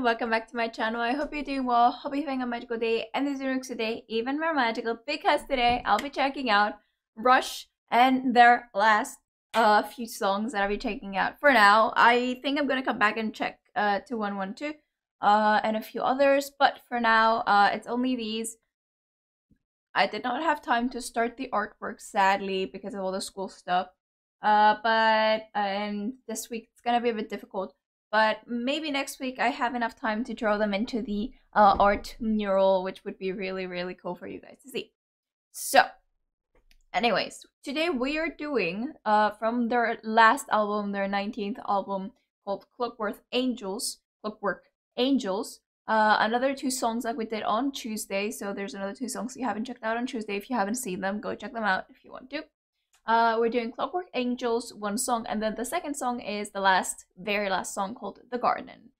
welcome back to my channel. I hope you're doing well. Hope you're having a magical day and this video today even more magical because today I'll be checking out Rush and their last few songs that I'll be checking out. For now, I think I'm gonna come back and check 2112 and a few others, but for now it's only these. I did not have time to start the artwork sadly because of all the school stuff. And this week it's gonna be a bit difficult. But maybe next week I have enough time to draw them into the art mural, which would be really cool for you guys to see. So, anyways, today we are doing from their last album, their 19th album called Clockwork Angels. Another two songs like we did on Tuesday. So there's another two songs you haven't checked out on Tuesday. If you haven't seen them, go check them out if you want to. We're doing Clockwork Angels, one song, and then the second song is the very last song called The Garden.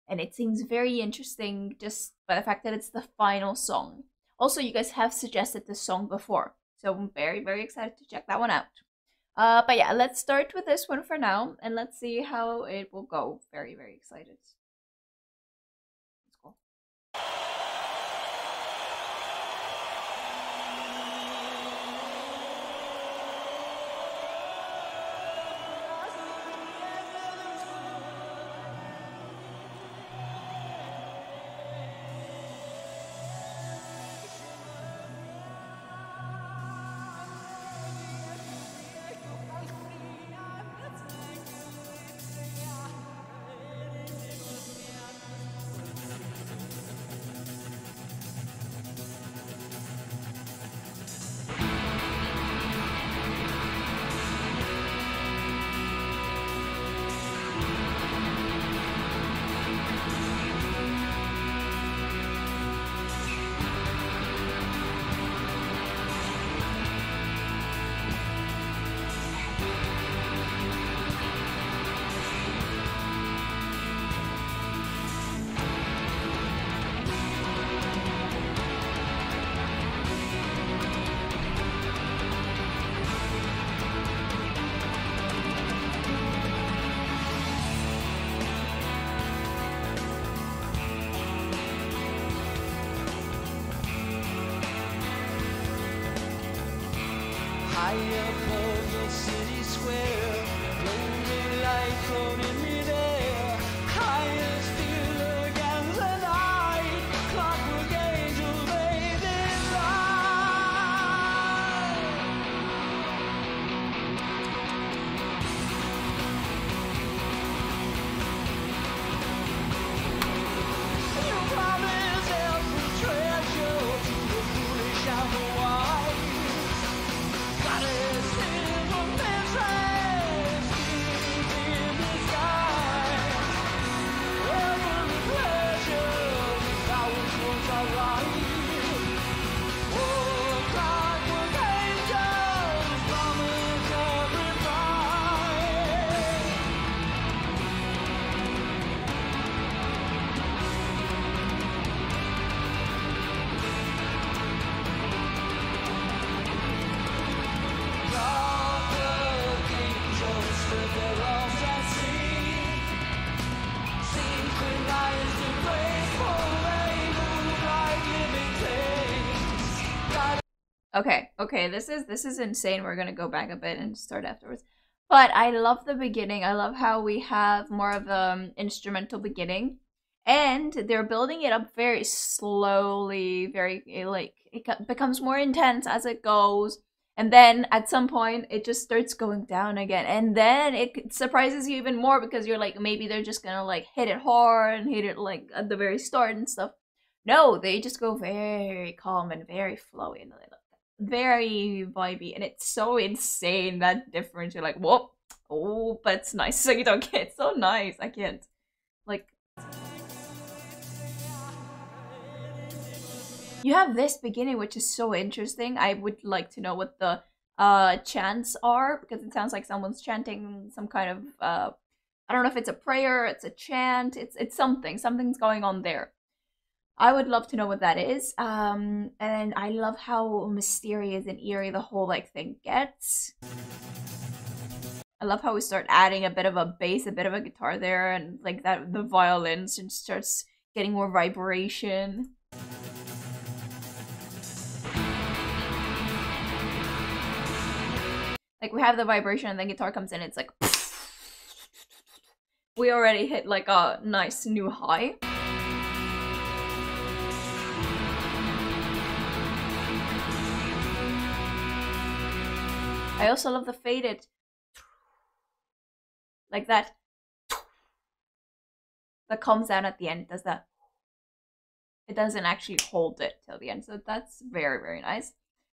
And it seems very interesting just by the fact that it's the final song. Also, you guys have suggested this song before, so I'm very excited to check that one out. But yeah, let's start with this one for now, and let's see how it will go. Very excited. Let's go. High above the city square, lonely light floating midair, higher still against the night, clockwork angel bathed in light. You promise every treasure to the foolish and the wise. Okay, this is insane. We're gonna go back a bit and start afterwards. But I love the beginning. I love how we have more of an instrumental beginning. And they're building it up very slowly, it becomes more intense as it goes. And then at some point, it just starts going down again. And then it surprises you even more because you're like, maybe they're just gonna like hit it hard and hit it like at the very start and stuff. No, they just go very calm and very flowy and very vibey, and it's so insane that difference. You're like, whoa, oh, but it's nice. So you don't get, it's so nice. I can't, like, you have this beginning which is so interesting. I would like to know what the chants are, because it sounds like someone's chanting some kind of I don't know if it's a prayer, it's a chant, it's something's going on there. I would love to know what that is. And I love how mysterious and eerie the whole like thing gets. I love how we start adding a bit of a bass, a bit of a guitar there, and like that the violins and starts getting more vibration. Like, we have the vibration and then guitar comes in, it's like we already hit like a nice new high. I also love the faded, like that comes out at the end. It does that. It doesn't actually hold it till the end, so that's very, very nice.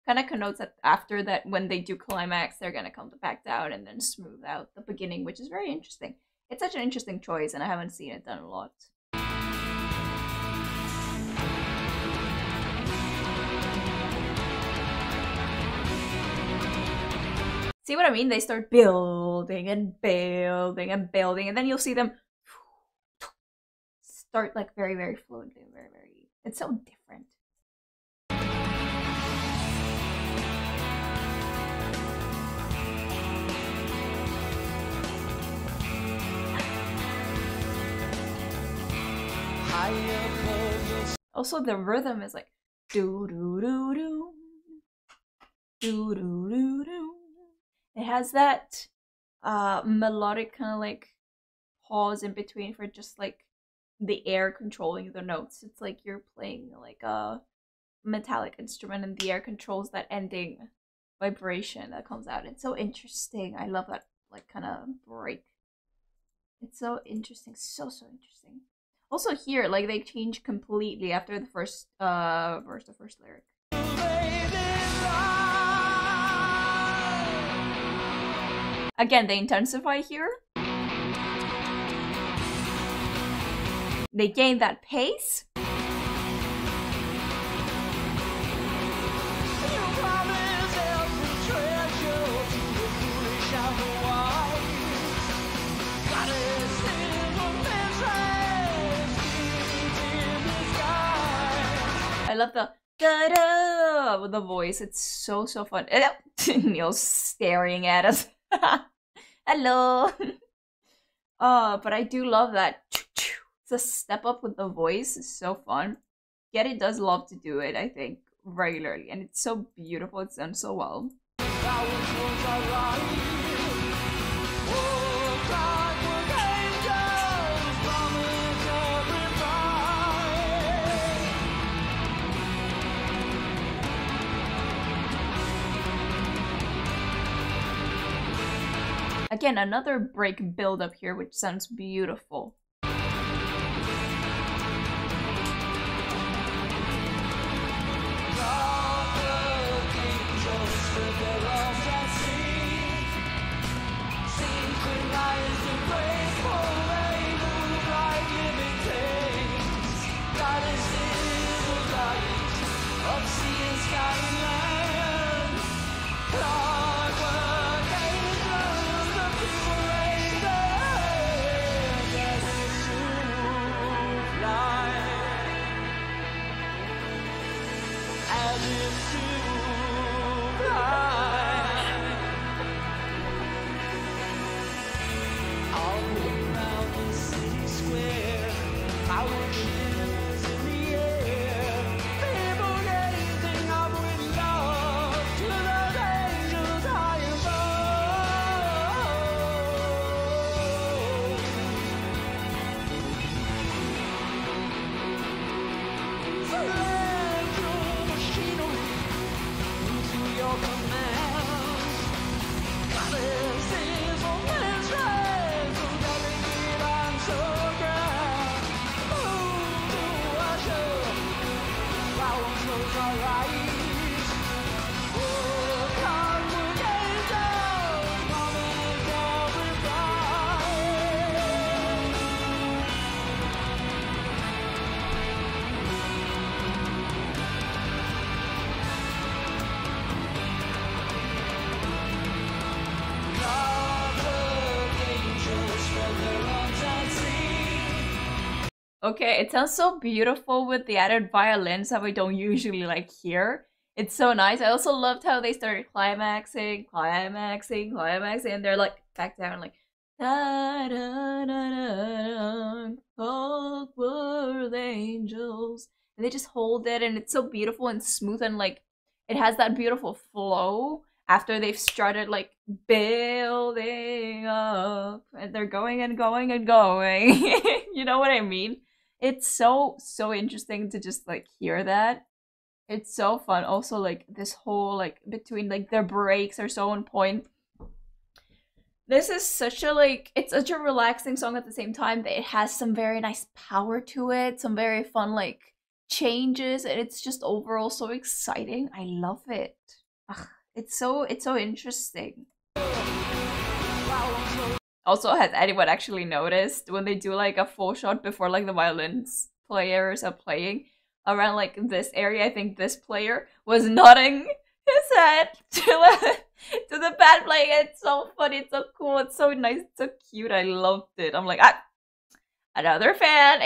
Kind of connotes that after that, when they do climax, they're gonna come back down and then smooth out the beginning, which is very interesting. It's such an interesting choice, and I haven't seen it done a lot. See what I mean? They start building and building and building, and then you'll see them start like very, very fluently, very, very. It's so different. Also, the rhythm is like do do do do do do do do. It has that melodic kind of like pause in between for just like the air controlling the notes. It's like you're playing like a metallic instrument and the air controls that ending vibration that comes out. It's so interesting. I love that like kind of break. It's so interesting, so interesting. Also here, like they change completely after the first verse, the first lyric. Again, they intensify here. They gain that pace. I love the da-da with the voice. It's so fun. Neil's staring at us. Hello. But I do love that. It's a step up with the voice. It's so fun. Getty does love to do it, I think, regularly. And it's so beautiful. It's done so well. Again, another break build up here, which sounds beautiful. Okay, it sounds so beautiful with the added violins that we don't usually like hear. It's so nice. I also loved how they started climaxing, and they're like back down, like Da, da, da, da, da, Clockwork angels. And they just hold it, and it's so beautiful and smooth, and like it has that beautiful flow after they've started like building up, and they're going and going and going. You know what I mean? It's so interesting to just like hear that. It's so fun. Also, like this whole like between like their breaks are so on point. This is such a like it's such a relaxing song at the same time that it has some very nice power to it, some very fun like changes, and it's just overall so exciting. I love it. Ugh, it's so interesting. Also, has anyone actually noticed when they do like a full shot before like the violins players are playing around like this area? I think this player was nodding his head to to the band playing. It's so funny, it's so cool, it's so nice, it's so cute. I loved it. I'm like, another fan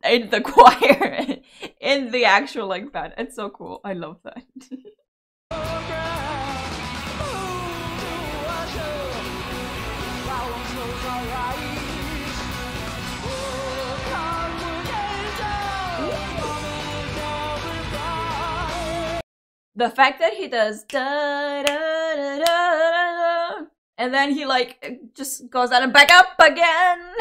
in the choir, in the actual like band. It's so cool. I love that. The fact that he does da da da da da, and then he like just goes out and back up again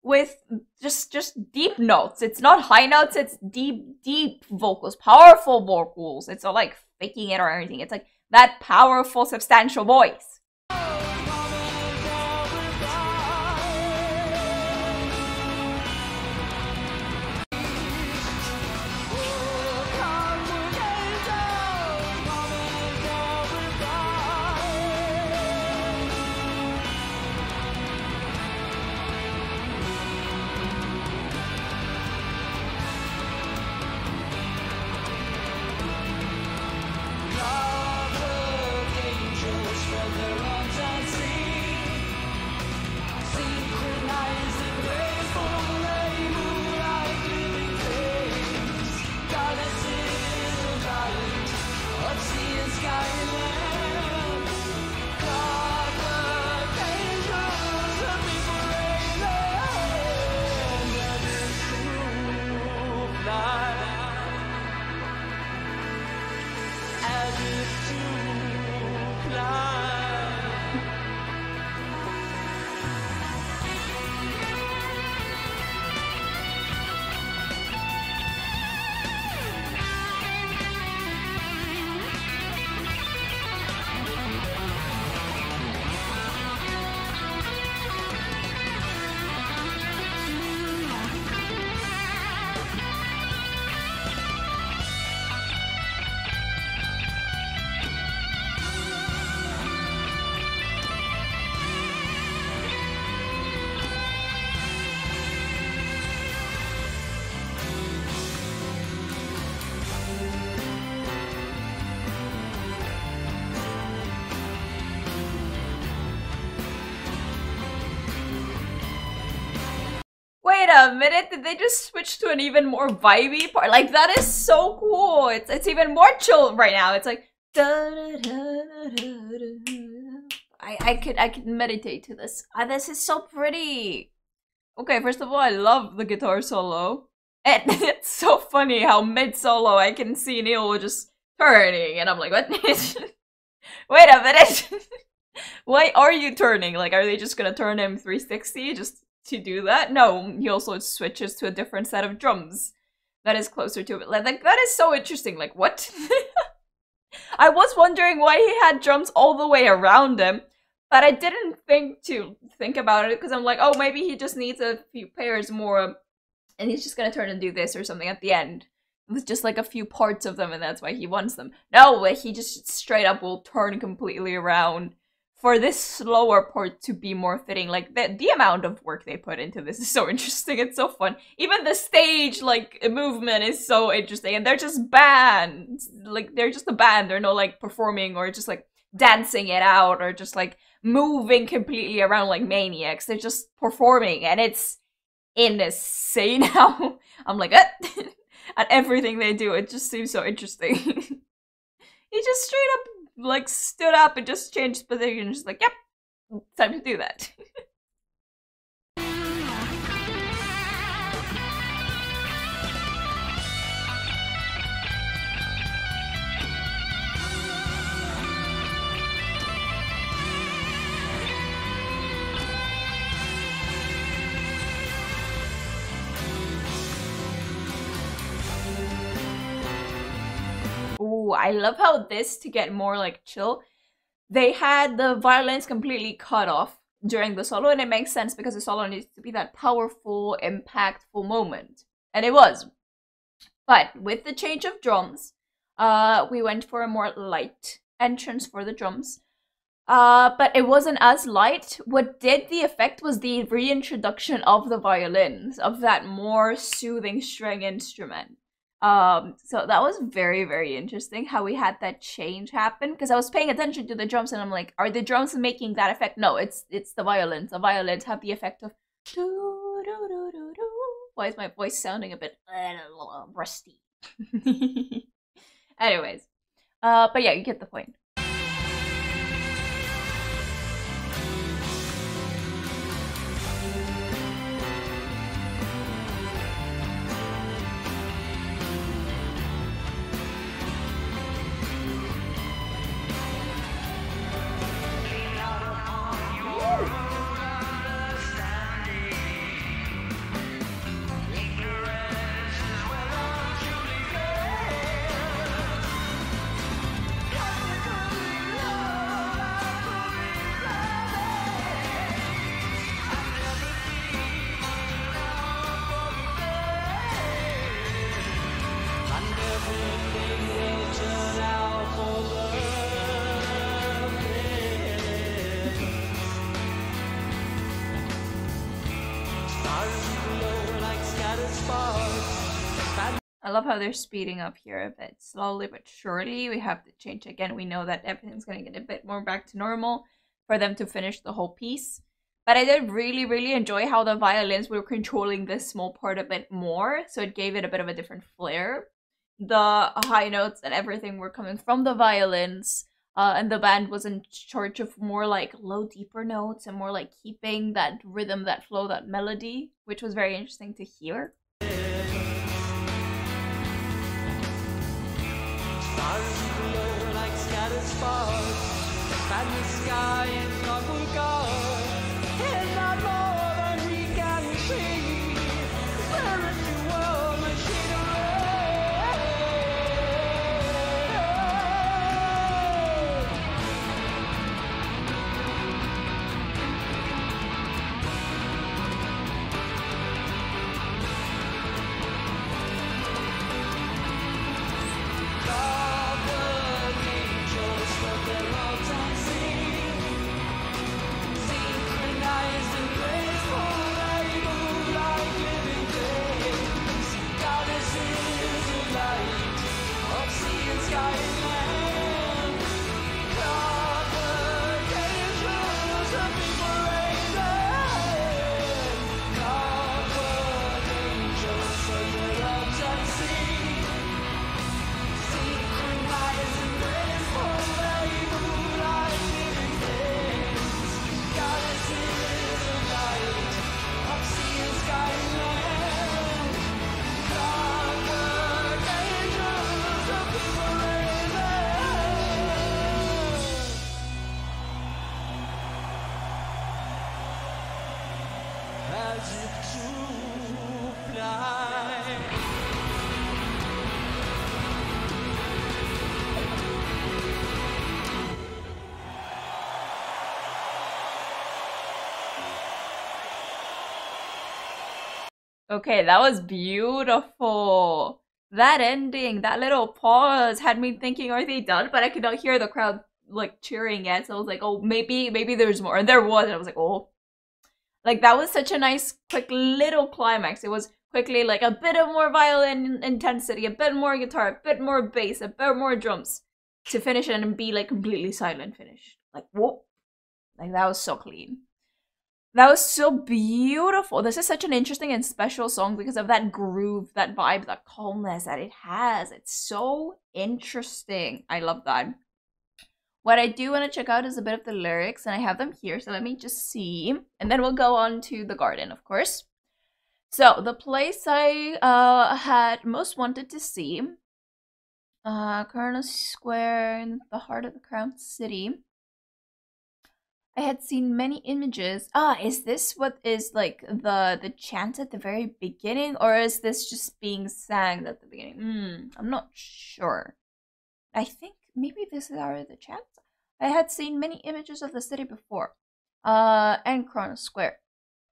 with just deep notes. It's not high notes, it's deep vocals, powerful vocals. It's not like faking it or anything. It's like that powerful, substantial voice. Wait a minute, did they just switch to an even more vibey part? Like, that is so cool. It's even more chill right now. It's like I could meditate to this. This is so pretty. Okay, first of all, I love the guitar solo. And it's so funny how mid-solo I can see Neil just turning, and I'm like, what? Wait a minute. Why are you turning? Like, are they just gonna turn him 360 just to do that? No, he also switches to a different set of drums that is closer to it. Like, that is so interesting. Like, what? I was wondering why he had drums all the way around him, but I didn't think about it because I'm like, oh, maybe he just needs a few pairs more, and he's just gonna turn and do this or something at the end with just like a few parts of them, and that's why he wants them. No, he just straight up will turn completely around for this slower part to be more fitting. Like, the amount of work they put into this is so interesting. It's so fun. Even the stage, like, movement is so interesting. And they're just bands. Like, they're just a band. They're not, like, performing or just, like, dancing it out or just, like, moving completely around like maniacs. They're just performing. And it's insane how I'm like, at everything they do. It just seems so interesting. He just straight up like stood up and just changed position, just like, yep, time to do that. cool. I love how this, to get more like chill, they had the violins completely cut off during the solo, and it makes sense because the solo needs to be that powerful, impactful moment. And it was. But with the change of drums, we went for a more light entrance for the drums. But it wasn't as light. What did the effect was the reintroduction of the violins, of that more soothing string instrument. So that was very, very interesting how we had that change happen, because I was paying attention to the drums and I'm like, are the drums making that effect? No, it's the violins. The violins have the effect of doo, doo, doo, doo, doo. Why is my voice sounding a bit rusty? Anyways, but yeah, you get the point. I love how they're speeding up here a bit. Slowly but surely, we have to change again. We know that everything's going to get a bit more back to normal for them to finish the whole piece. But I did really, really enjoy how the violins were controlling this small part a bit more, so it gave it a bit of a different flair. The high notes and everything were coming from the violins, and the band was in charge of more like low, deeper notes and more like keeping that rhythm, that flow, that melody, which was very interesting to hear. Stars glow like scattered sparks, and the sky in Clockwork is not more than we can see. Spiritual machinery. Okay, that was beautiful. That ending, that little pause had me thinking, are they done? But I could not hear the crowd like cheering yet, so I was like, oh, maybe there's more. And there was, and I was like, oh. Like, that was such a nice, quick little climax. It was quickly like a bit of more violin intensity, a bit more guitar, a bit more bass, a bit more drums to finish it and be like completely silent finish. Like, whoa. Like, that was so clean. That was so beautiful. This is such an interesting and special song because of that groove, that vibe, that calmness that it has. It's so interesting. I love that. What I do want to check out is a bit of the lyrics, and I have them here, so let me just see. And then we'll go on to the garden, of course. So, the place I had most wanted to see, Colonel Square in the heart of the Crown City. I had seen many images. Is this what is like the chant at the very beginning, or is this just being sang at the beginning? I'm not sure. I think maybe this is our the chance. I had seen many images of the city before, and Kronos Square,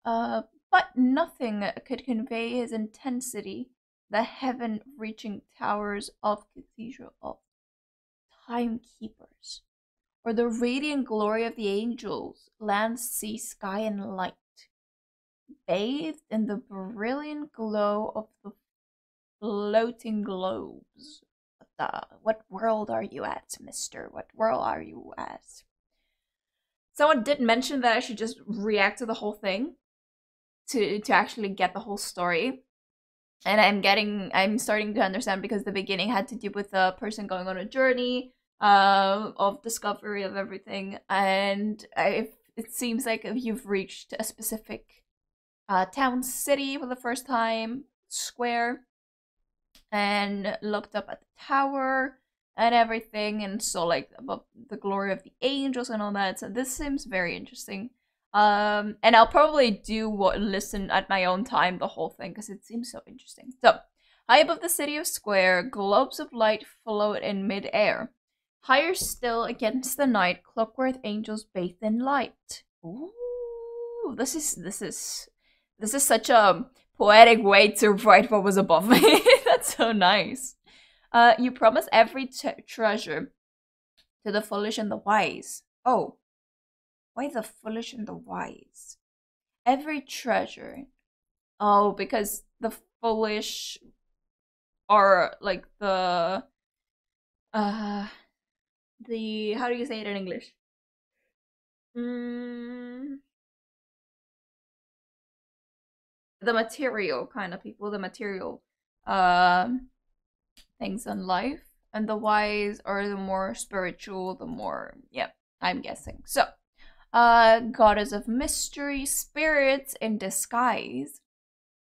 but nothing could convey his intensity. The heaven-reaching towers of Cathedral of Timekeepers, or the radiant glory of the angels, land, sea, sky, and light, bathed in the brilliant glow of the floating globes. What world are you at, mister? What world are you at? Someone did mention that I should just react to the whole thing to actually get the whole story. And I'm starting to understand because the beginning had to do with a person going on a journey of discovery of everything, and it seems like if you've reached a specific town, city for the first time, square, and looked up at the tower and everything, and saw like above the glory of the angels and all that. So this seems very interesting. And I'll probably listen at my own time the whole thing because it seems so interesting. So, high above the city of Square, globes of light float in mid-air. Higher still against the night, clockwork angels bathed in light. Ooh, this is such a poetic way to write what was above me. That's so nice. You promise every treasure to the foolish and the wise. Oh, why the foolish and the wise? Every treasure. Oh, because the foolish are like the how do you say it in English? Mm, the material kind of people, the material things in life, and the wise are the more spiritual, the more, yeah, I'm guessing. So, goddess of mystery, spirits in disguise.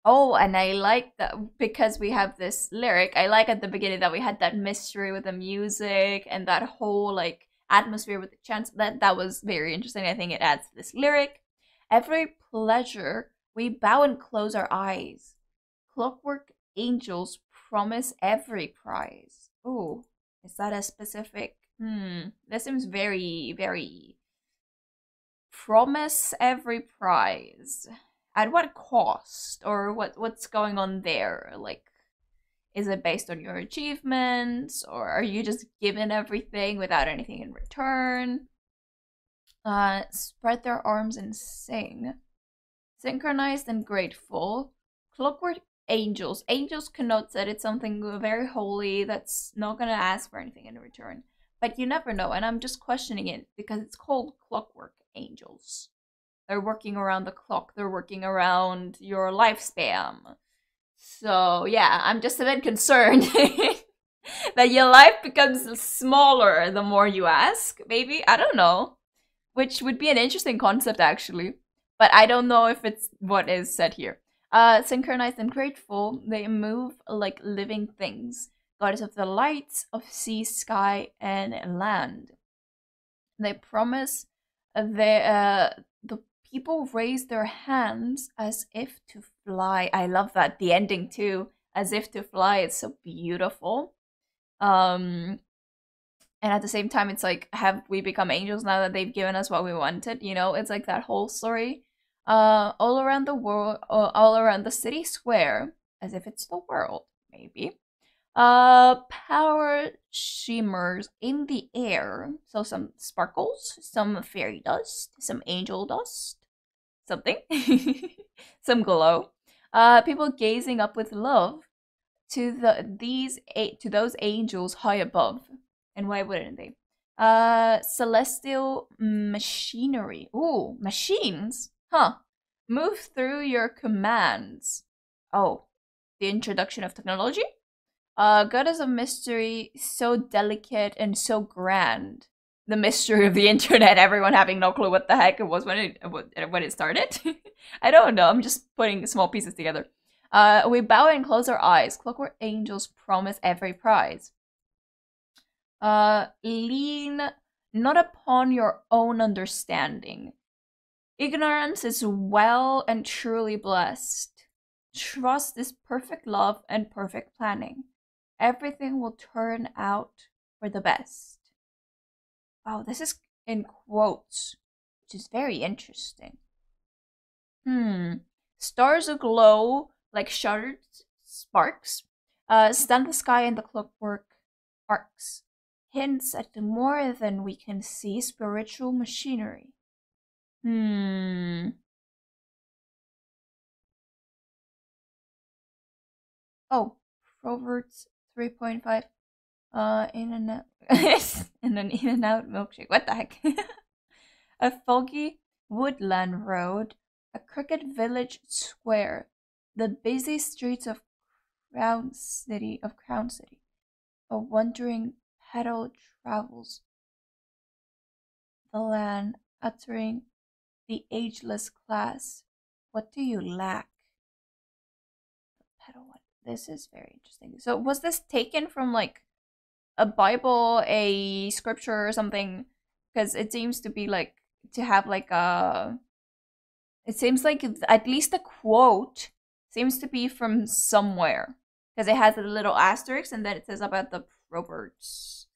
Oh, and I like that because we have this lyric. I like at the beginning that we had that mystery with the music and that whole like atmosphere with the chants. That was very interesting. I think it adds to this lyric. Every pleasure we bow and close our eyes. Clockwork angels promise every prize. Oh, is that a specific? That seems very, very promise every prize. At what cost? Or what's going on there? Like, is it based on your achievements? Or are you just given everything without anything in return? Spread their arms and sing. Synchronized and grateful. Clockwork angels. Angels connotes that it's something very holy that's not gonna ask for anything in return. But you never know, and I'm just questioning it because it's called Clockwork angels. They're working around the clock. They're working around your lifespan. So yeah, I'm just a bit concerned that your life becomes smaller the more you ask. Maybe, I don't know, which would be an interesting concept actually. But I don't know if it's what is said here. Synchronized and grateful, they move like living things. Goddess of the lights of sea, sky, and land. They promise the people raise their hands as if to fly. I love that. The ending too, as if to fly. It's so beautiful. And at the same time, it's like, have we become angels now that they've given us what we wanted? You know, it's like that whole story. All around the world, all around the city square, as if it's the world, maybe. Power shimmers in the air. So some sparkles, some fairy dust, some angel dust, something, some glow. People gazing up with love to those angels high above. And why wouldn't they? Celestial machinery. Ooh, machines? Huh. Move through your commands. Oh, the introduction of technology? Goddess of mystery, so delicate and so grand. The mystery of the internet, everyone having no clue what the heck it was when it started. I don't know, I'm just putting small pieces together. We bow and close our eyes. Clockwork angels promise every prize. Lean not upon your own understanding. Ignorance is well and truly blessed. Trust is perfect love and perfect planning. Everything will turn out for the best. Oh, this is in quotes, which is very interesting. Stars aglow like shuttered sparks. Stand the sky and the clockwork arcs. Hints at more than we can see spiritual machinery. Oh, Proverbs 3.5. In and out. And an in and out milkshake. What the heck? A foggy woodland road, a crooked village square, the busy streets of Crown City. A wandering pedal travels the land, uttering the ageless class. What do you lack? Pedal one. This is very interesting. So was this taken from like a Bible, a scripture or something? Because it seems to be like to have like a. It seems like at least the quote seems to be from somewhere because it has a little asterisk and then it says about the Proverbs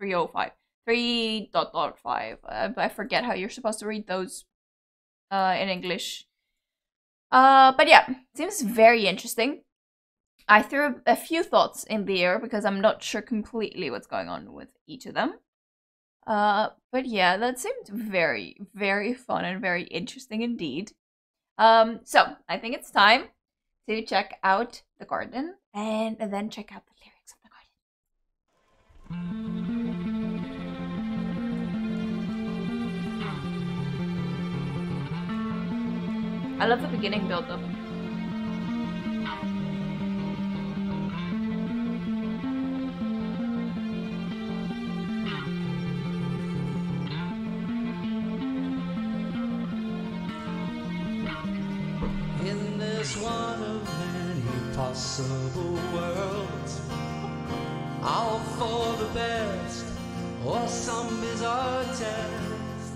3.305 3.5. I forget how you're supposed to read those in English. But yeah, seems very interesting. I threw a few thoughts in the air because I'm not sure completely what's going on with each of them. But yeah, that seemed very, very fun and very interesting indeed. So I think it's time to check out the garden and then check out the lyrics of the garden. I love the beginning build-up. In this one of many possible worlds, all for the best or some bizarre test.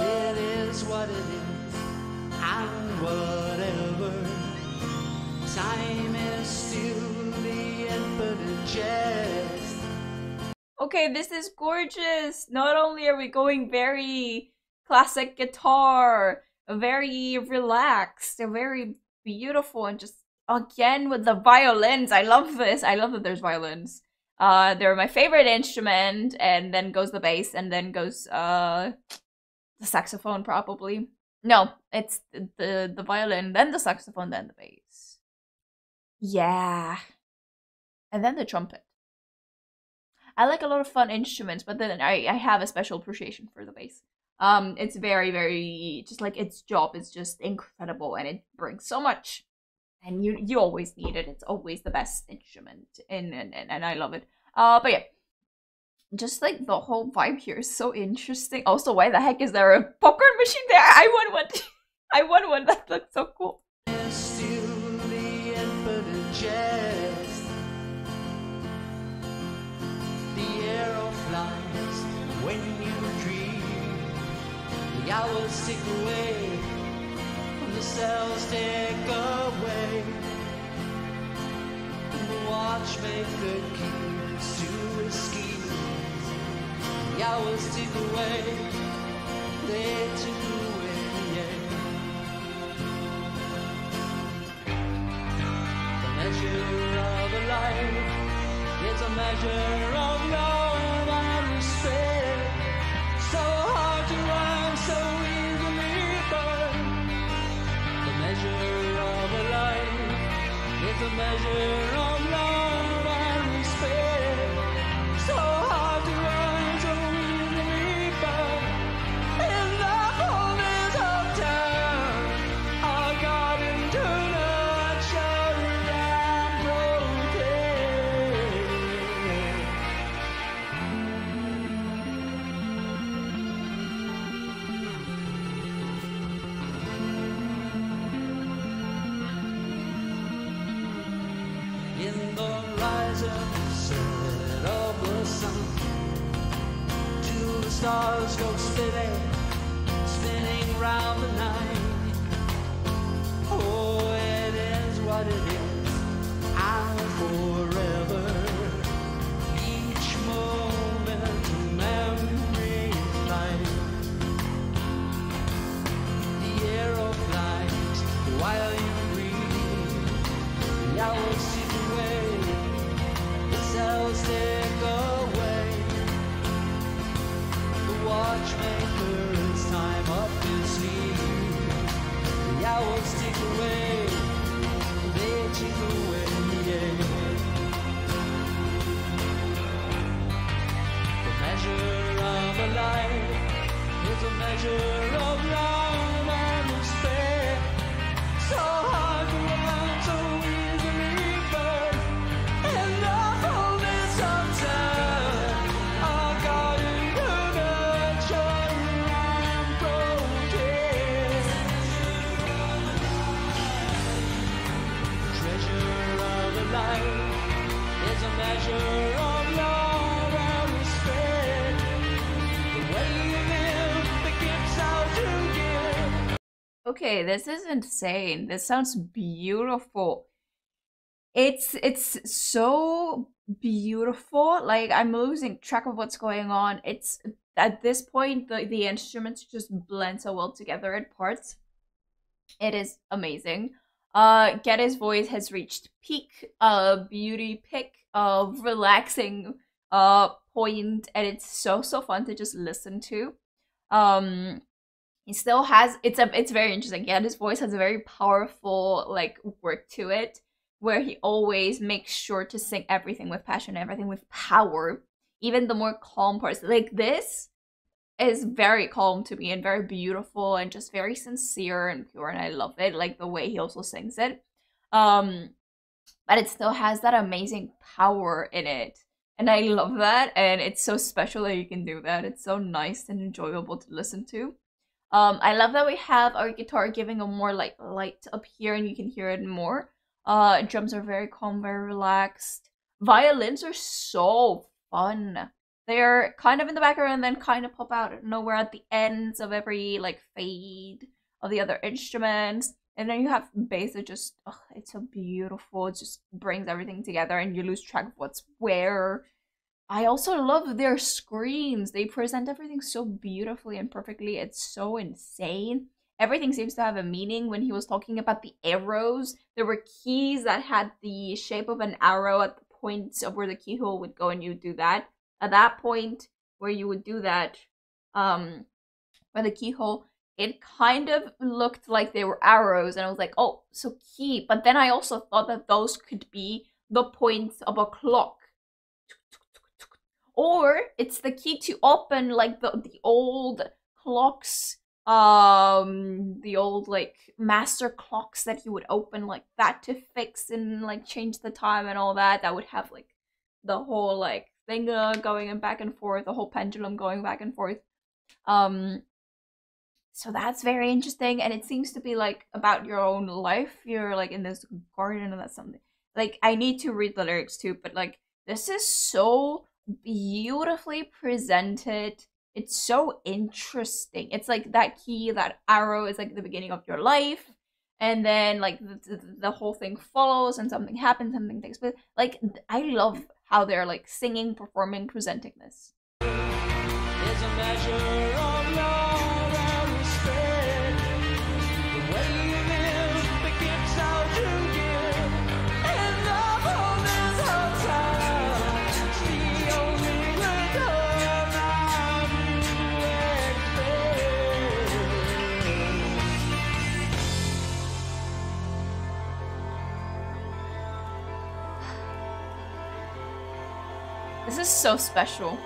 It is what it is, and whatever. Time is still the infinite jest. Okay, this is gorgeous. Not only are we going very classic guitar, very relaxed, very beautiful, and just again with the violins. I love this. I love that there's violins. They're my favorite instrument, and then goes the bass, and then goes the saxophone probably. No, it's the violin, then the saxophone, then the bass. Yeah. And then the trumpet. I like a lot of fun instruments, but then I have a special appreciation for the bass. It's very, very, just like its job is just incredible and it brings so much. And you always need it. It's always the best instrument and I love it. But yeah. Just like the whole vibe here is so interesting. Also, why the heck is there a popcorn machine there? I want one. I want one. That looks so cool. Still the infinite jest. The arrow flies when you dream. The hours tick away, and the cells take away. The watchmaker keeps to his schemes. The hours tick away, they tick away, yeah. The measure of a life is a measure of love and respect. So hard to run, so easily burned. The measure of a life is a measure of love and respect. So hard to run, so easily burned. In the fullness of time, our garden to nurture and protect. In the rise and set of the sun, till the stars go spinning, spinning round the night. Oh, it is what it is, and forever. watchmaker, it's time up his sleeve. The hours tick away, they tick away, yeah. The measure of a life is a measure of love and respect. So hard to run, so easily burned. And the fullness of time, our garden could nurture and protect. Treasure of a life is a measure of love and respect. The way you live, the gifts out to give. Okay, this is insane. This sounds beautiful. It's so beautiful. Like I'm losing track of what's going on. It's at this point the instruments just blend so well together in parts. It is amazing. Getty's voice has reached peak beauty, peak of relaxing point, and it's so fun to just listen to. He still has it's very interesting. Getty's voice has a very powerful like work to it, where he always makes sure to sing everything with passion, everything with power, even the more calm parts. Like this is very calm to me and very beautiful and just very sincere and pure, and I love it, like the way he also sings it. But it still has that amazing power in it. And I love that, and it's so special that you can do that. It's so nice and enjoyable to listen to. I love that we have our guitar giving a more like light up here and you can hear it more. Drums are very calm, very relaxed. Violins are so fun. They're kind of in the background and then kind of pop out of nowhere at the ends of every like fade of the other instruments. And then you have bass that just, it's so beautiful. It just brings everything together and you lose track of what's where. I also love their screams. They present everything so beautifully and perfectly. It's so insane. Everything seems to have a meaning. When he was talking about the arrows, there were keys that had the shape of an arrow at the points of where the keyhole would go, and you would do that. At that point where you would do that, where the keyhole, it kind of looked like they were arrows, and I was like, oh, so key. But then I also thought that those could be the points of a clock. Or it's the key to open like the old clocks, the old like master clocks that you would open like that to fix and like change the time and all that. That would have like the whole like thing going back and forth, the whole pendulum going back and forth. So that's very interesting, and it seems to be like about your own life. You're like in this garden, and that's something. Like I need to read the lyrics too, but like this is so beautifully presented. It's so interesting. It's like that key, that arrow is like the beginning of your life, and then like the whole thing follows and something happens, something takes place. Like I love how they're like singing, performing, presenting this. There's a measure of love and respect. The way you live, the gifts out you give, and the fullness of time. It's the only return I expect. This is so special.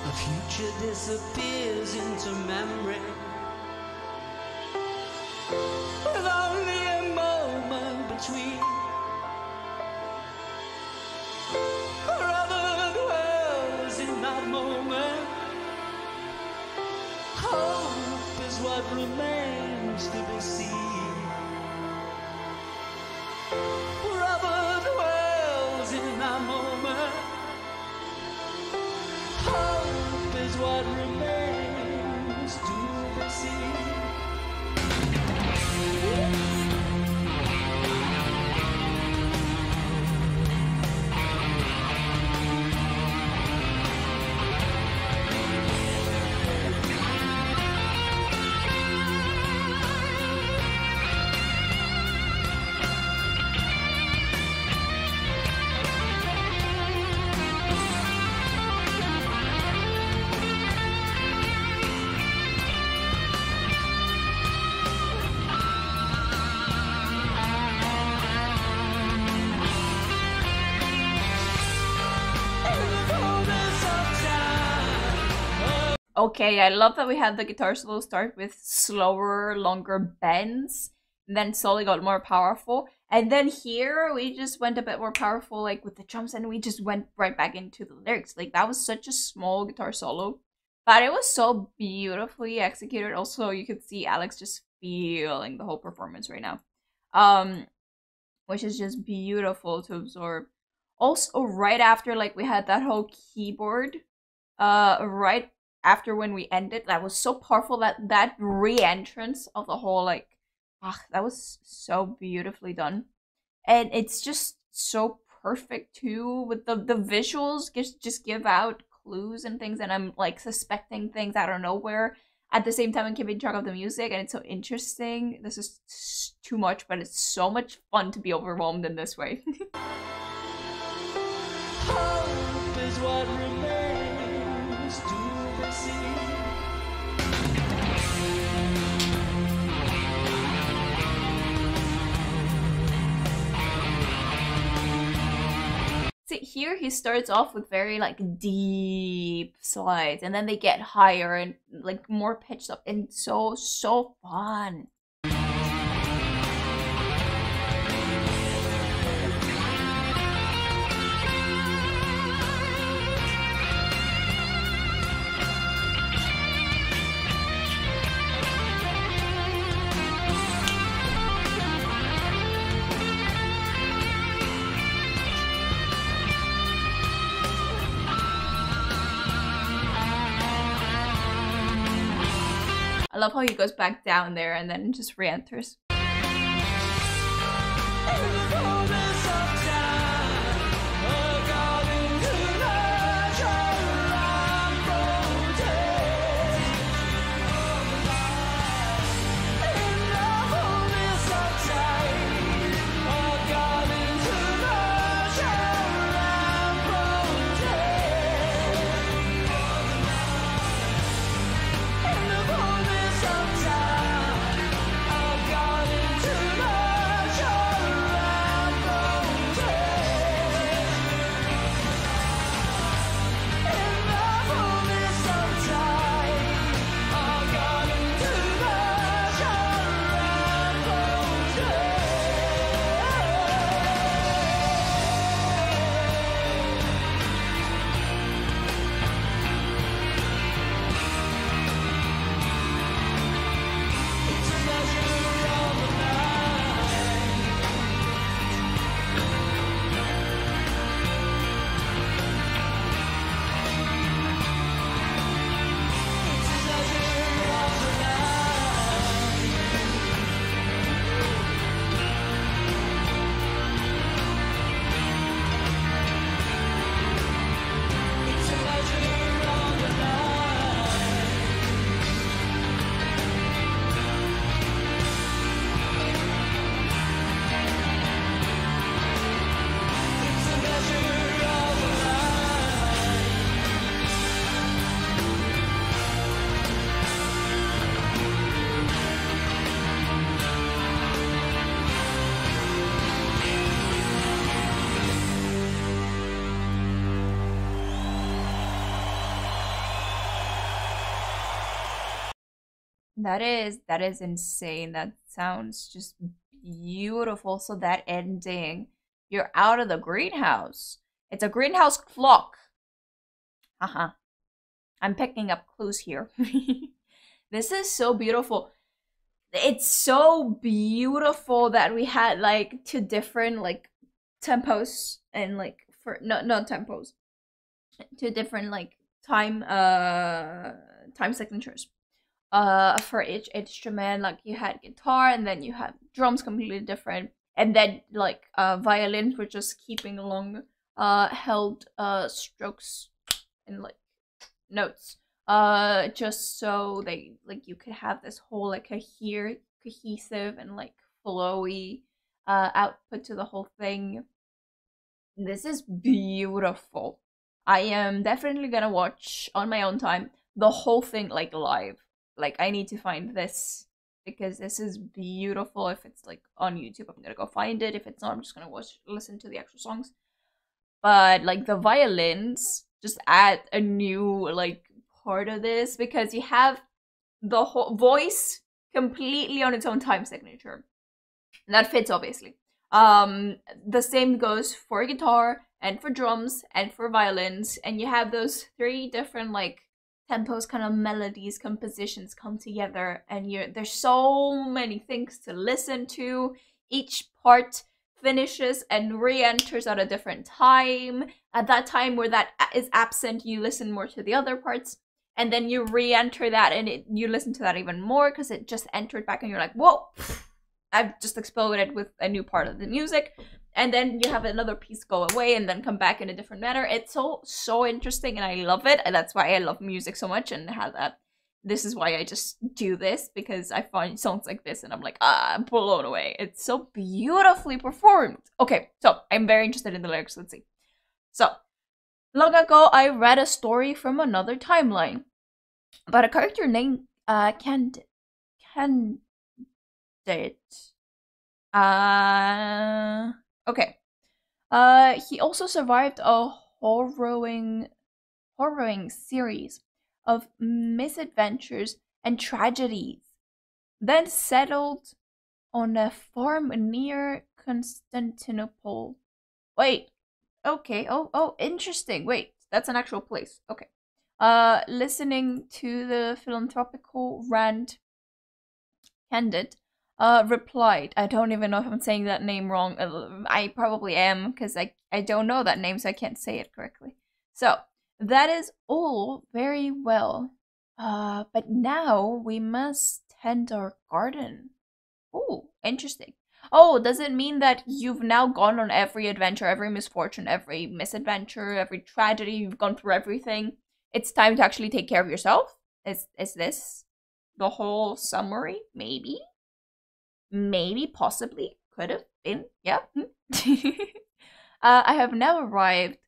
The future disappears into memory, with only a moment between. Forever dwells in that moment. Hope is what remains to be seen. Forever dwells in that moment. Hope is what remains to be seen. okay. I love that we had the guitar solo start with slower, longer bends, and then slowly got more powerful. And then here we just went a bit more powerful, like with the drums, and we just went right back into the lyrics. Like that was such a small guitar solo, but it was so beautifully executed. Also, you could see Alex just feeling the whole performance right now, um, which is just beautiful to absorb. Also, right after like we had that whole keyboard right after when we ended, that was so powerful, that re-entrance of the whole like that was so beautifully done. And it's just so perfect too with the visuals just give out clues and things, and I'm like suspecting things out of nowhere at the same time I'm keeping track of the music, and it's so interesting. This is too much, but it's so much fun to be overwhelmed in this way. Hope is what remains to be seen. See, here he starts off with very like deep slides, and then they get higher and like more pitched up, and so fun. I love how he goes back down there and then just re-enters. That is insane. That sounds just beautiful. So that ending, you're out of the greenhouse. It's a greenhouse clock. Uh-huh. I'm picking up clues here. This is so beautiful. It's so beautiful that we had like two different like tempos, and like for not tempos, two different like time signatures for each instrument. Like you had guitar, and then you had drums completely different, and then like violins were just keeping long held strokes and like notes, just so they like you could have this whole like cohesive and like flowy output to the whole thing. This is beautiful. I am definitely gonna watch on my own time the whole thing like live. Like I need to find this because this is beautiful. If it's like on YouTube, I'm gonna go find it. If it's not, I'm just gonna listen to the actual songs. But like the violins just add a new like part of this because you have the whole voice completely on its own time signature. And that fits obviously. The same goes for guitar and for drums and for violins, and you have those three different like tempos, kind of melodies, compositions come together, and there's so many things to listen to. Each part finishes and re-enters at a different time. At that time where that is absent, you listen more to the other parts, and then you re-enter that and you listen to that even more because it just entered back and you're like, whoa, I've just exploded with a new part of the music. And then you have another piece go away and then come back in a different manner. It's so interesting and I love it. And that's why I love music so much and how that. This is why I just do this, because I find songs like this and I'm like, I'm blown away. It's so beautifully performed. Okay, so I'm very interested in the lyrics. Let's see. So, long ago, I read a story from another timeline about a character named Candid. Okay. He also survived a harrowing series of misadventures and tragedies, then settled on a farm near Constantinople. Wait. Okay. Oh, interesting. Wait, that's an actual place. Okay. Listening to the philanthropical rant, Candid replied, I don't even know if I'm saying that name wrong. I probably am, because I don't know that name, so I can't say it correctly. So, that is all very well. But now we must tend our garden. Ooh, interesting. Oh, does it mean that you've now gone on every adventure, every misfortune, every misadventure, every tragedy, you've gone through everything? It's time to actually take care of yourself? Is this the whole summary? Maybe? Maybe, possibly, could have been, yeah. I have now arrived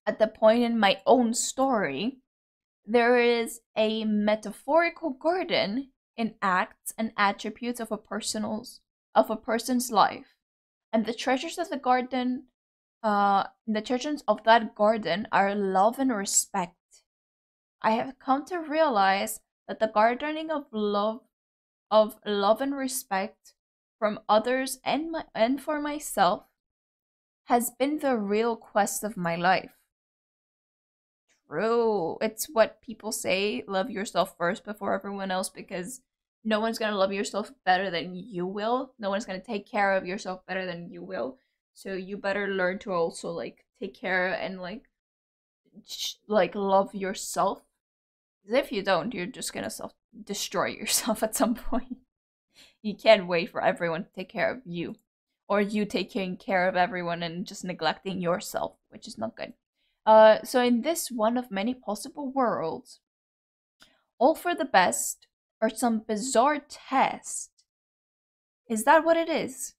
at the point in my own story. There is a metaphorical garden in acts and attributes of a person's life, and the treasures of the garden, the treasures of that garden are love and respect. I have come to realize that the gardening of love and respect from others and for myself has been the real quest of my life. True. It's what people say, love yourself first before everyone else, because no one's going to love yourself better than you will. No one's going to take care of yourself better than you will. So you better learn to also like take care and like love yourself. Because if you don't, you're just going to self-destroy yourself at some point. You can't wait for everyone to take care of you, or you taking care of everyone and just neglecting yourself, which is not good. So in this one of many possible worlds, all for the best, or some bizarre test, is that what it is?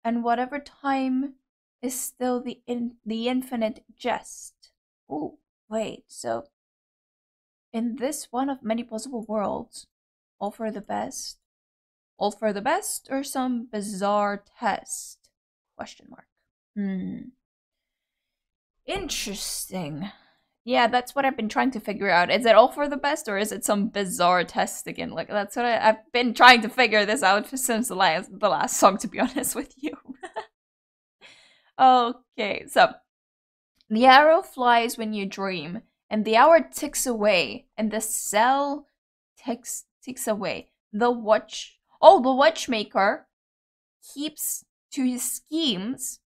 And whatever time is still the infinite jest. Oh, wait, so in this one of many possible worlds, all for the best, all for the best, or some bizarre test? Question mark. Interesting. Yeah, that's what I've been trying to figure out. Is it all for the best, or is it some bizarre test again? Like, that's what I've been trying to figure this out since the last song, to be honest with you. Okay, so the arrow flies when you dream, and the hour ticks away, and the cell ticks away. The watchmaker keeps to his schemes.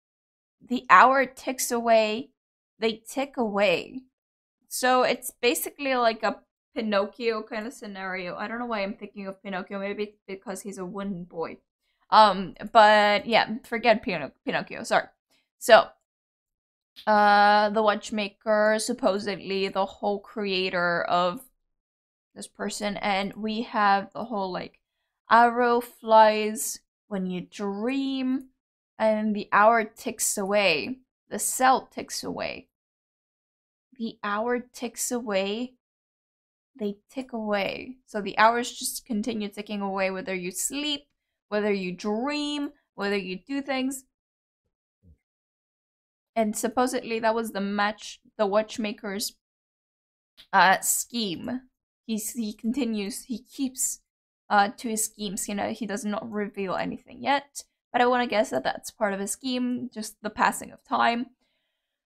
The hour ticks away. They tick away. So it's basically like a Pinocchio kind of scenario. I don't know why I'm thinking of Pinocchio. Maybe because he's a wooden boy. But yeah, forget Pinocchio. Sorry. So, the watchmaker, supposedly the whole creator of this person, and we have the whole like arrow flies when you dream, and the hour ticks away. The cell ticks away. The hour ticks away. They tick away. So the hours just continue ticking away, whether you sleep, whether you dream, whether you do things. And supposedly that was the watchmaker's scheme. He continues, he keeps to his schemes. He does not reveal anything yet, but I want to guess that that's part of his scheme, just the passing of time.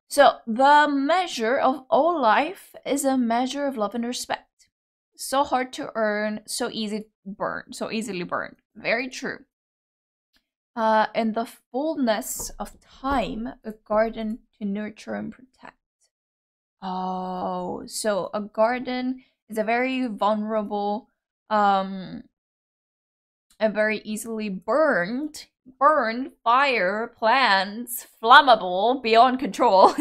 So the measure of all life is a measure of love and respect. So hard to earn, so easily burned. Very true. In the fullness of time, a garden to nurture and protect. Oh, so a garden is a very vulnerable, a very easily burned fire, plants, flammable, beyond control.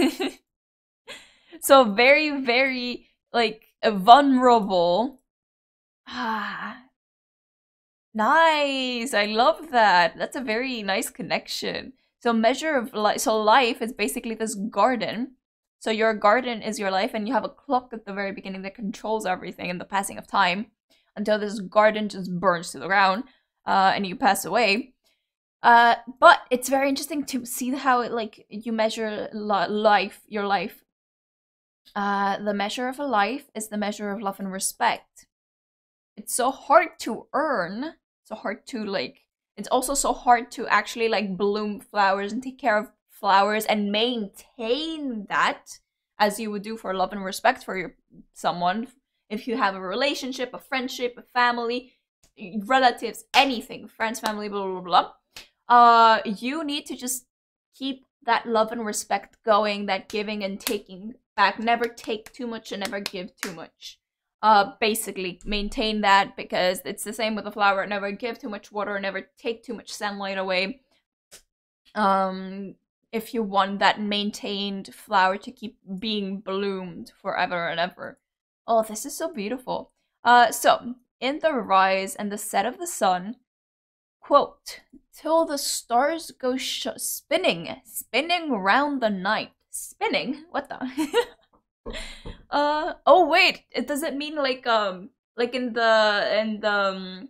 So very, very like vulnerable. Ah, nice. I love that. That's a very nice connection. So measure of life. So life is basically this garden. So your garden is your life, and you have a clock at the very beginning that controls everything in the passing of time until this garden just burns to the ground, and you pass away. But it's very interesting to see how it like you measure life, your life. The measure of a life is the measure of love and respect. It's so hard to earn, so hard to like, it's also so hard to actually like bloom flowers and take care of flowers and maintain that as you would do for love and respect for someone. If you have a relationship, a friendship, a family, relatives, anything, friends, family, blah blah blah, you need to just keep that love and respect going, that giving and taking back. Never take too much and never give too much. Basically maintain that, because it's the same with a flower. Never give too much water, never take too much sunlight away. If you want that maintained flower to keep being bloomed forever and ever. Oh, this is so beautiful. So in the rise and the set of the sun, quote, till the stars go spinning round the night. Spinning? What the? Oh wait, does it mean like in the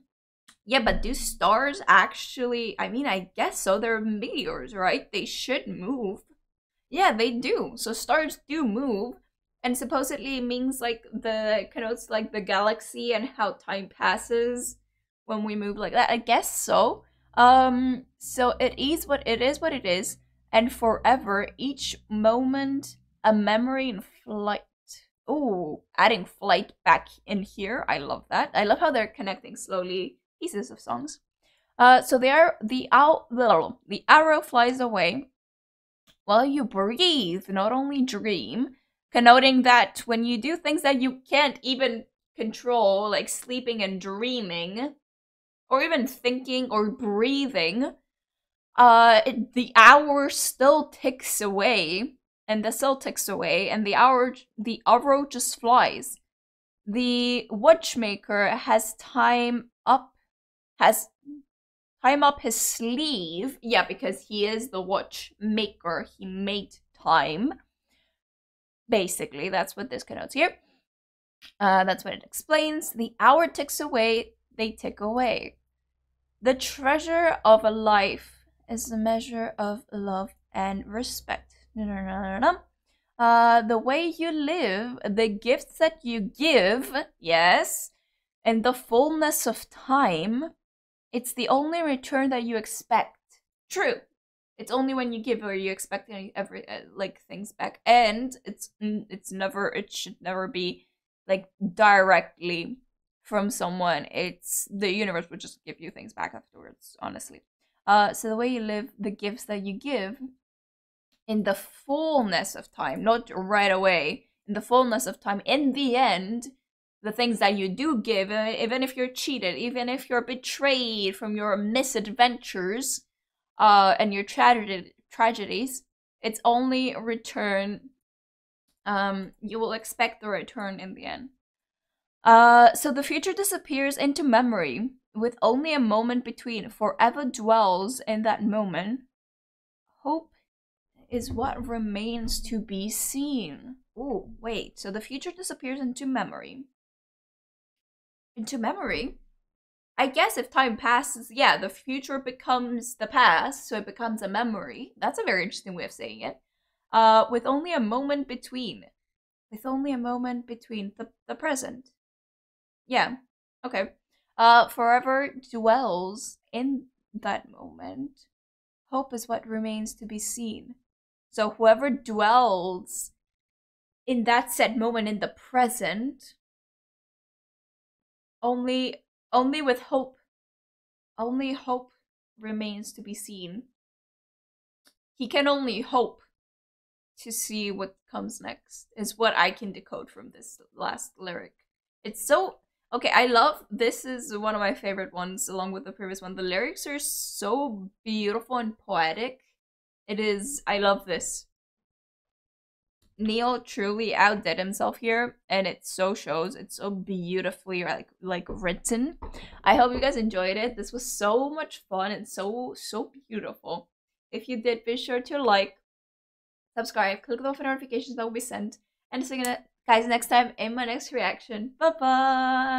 yeah, but do stars actually, I mean, I guess so, they're meteors, right? They should move. Yeah, they do. So stars do move, and supposedly it means like connotes like the galaxy and how time passes when we move like that. I guess so. So it is what it is, and forever, each moment a memory in flight. Oh, adding flight back in here. I love that. I love how they're connecting slowly pieces of songs. So the arrow flies away while you breathe, not only dream, connoting that when you do things that you can't even control, like sleeping and dreaming, or even thinking or breathing, the hour still ticks away, and the cell ticks away, and the arrow just flies. The watchmaker has time up his sleeve. Yeah, because he is the watchmaker. He made time. Basically, that's what this connotes here. That's what it explains. The hour ticks away, they tick away. The treasure of a life is the measure of love and respect. The way you live, the gifts that you give, yes, and the fullness of time, it's the only return that you expect. True. It's only when you give or you expect every like things back, and it should never be like directly from someone. It's the universe would just give you things back afterwards, honestly. So the way you live, the gifts that you give, in the fullness of time, not right away, in the fullness of time, in the end, the things that you do give, even if you're cheated, even if you're betrayed from your misadventures, and your tragedies, it's only a return. You will expect the return in the end. So the future disappears into memory, with only a moment between. Forever dwells in that moment. Hope is what remains to be seen. Oh, wait. So the future disappears into memory. Into memory? I guess if time passes, yeah, the future becomes the past, so it becomes a memory. That's a very interesting way of saying it. With only a moment between. with only a moment between the present. Yeah. Okay. Forever dwells in that moment. Hope is what remains to be seen. So whoever dwells in that said moment in the present, only with hope, only hope remains to be seen. He can only hope to see what comes next, is what I can decode from this last lyric. It's so okay. I love this, is one of my favorite ones along with the previous one. The lyrics are so beautiful and poetic. It is, I love this. Neil truly outdid himself here, and it so shows. It's so beautifully like written. I hope you guys enjoyed it. This was so much fun and so beautiful. If you did, be sure to like, subscribe, click the bell for notifications that will be sent, and see you guys next time in my next reaction. Bye bye.